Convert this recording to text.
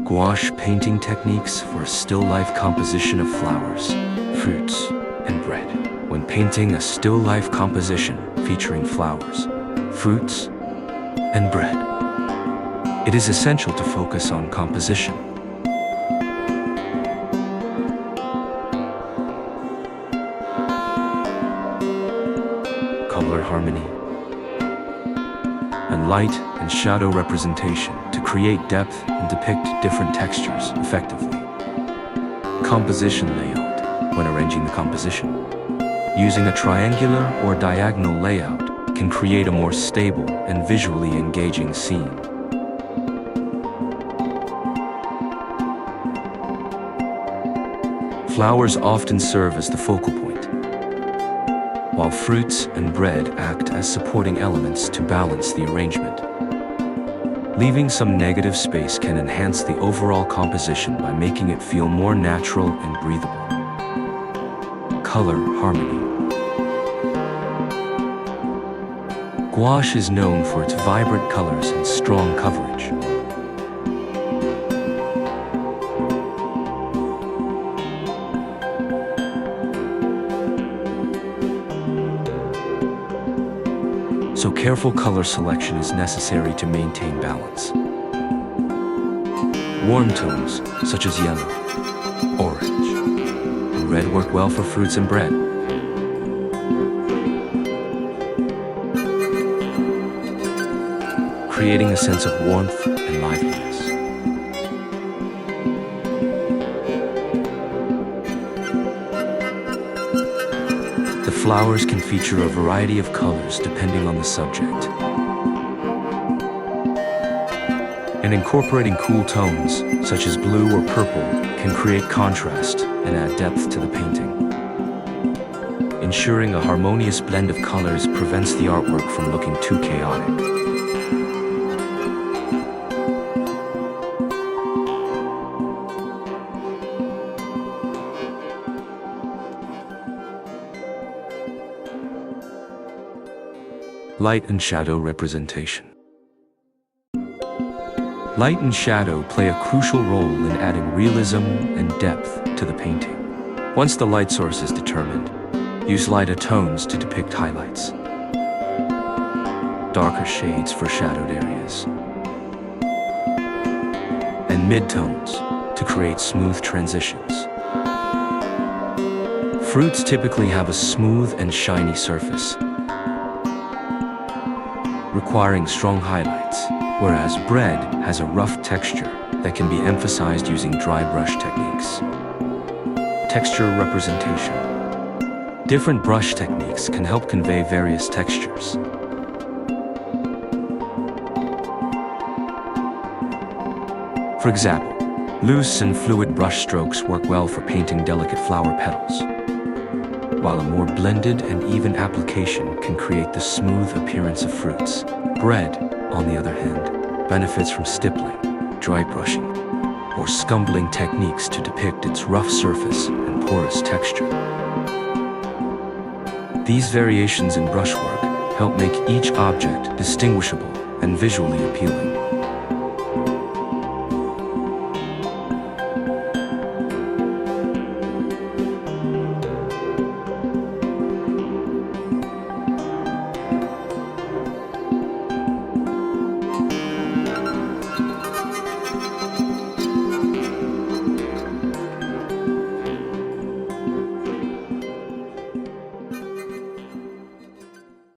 Gouache painting techniques for a still life composition of flowers, fruits, and bread. When painting a still life composition featuring flowers, fruits, and bread, it is essential to focus on composition. Color harmony, and light and shadow representation to create depth and depict different textures effectively. Composition layout. When arranging the composition, using a triangular or diagonal layout can create a more stable and visually engaging scene. Flowers often serve as the focal point, while fruits and bread act as supporting elements to balance the arrangement. Leaving some negative space can enhance the overall composition by making it feel more natural and breathable. Color harmony. Gouache is known for its vibrant colors and strong coverage. So careful color selection is necessary to maintain balance. Warm tones, such as yellow, orange, and red work well for fruits and bread. Creating a sense of warmth and liveliness. The flowers can feature a variety of colors depending on the subject. And incorporating cool tones, such as blue or purple, can create contrast and add depth to the painting. Ensuring a harmonious blend of colors prevents the artwork from looking too chaotic. Light and shadow representation. Light and shadow play a crucial role in adding realism and depth to the painting. Once the light source is determined, use lighter tones to depict highlights, darker shades for shadowed areas, and mid-tones to create smooth transitions. Fruits typically have a smooth and shiny surface, requiring strong highlights, whereas bread has a rough texture that can be emphasized using dry brush techniques. Texture representation. Different brush techniques can help convey various textures. For example, loose and fluid brush strokes work well for painting delicate flower petals, while a more blended and even application can create the smooth appearance of fruits. Bread, on the other hand, benefits from stippling, dry brushing, or scumbling techniques to depict its rough surface and porous texture. These variations in brushwork help make each object distinguishable and visually appealing.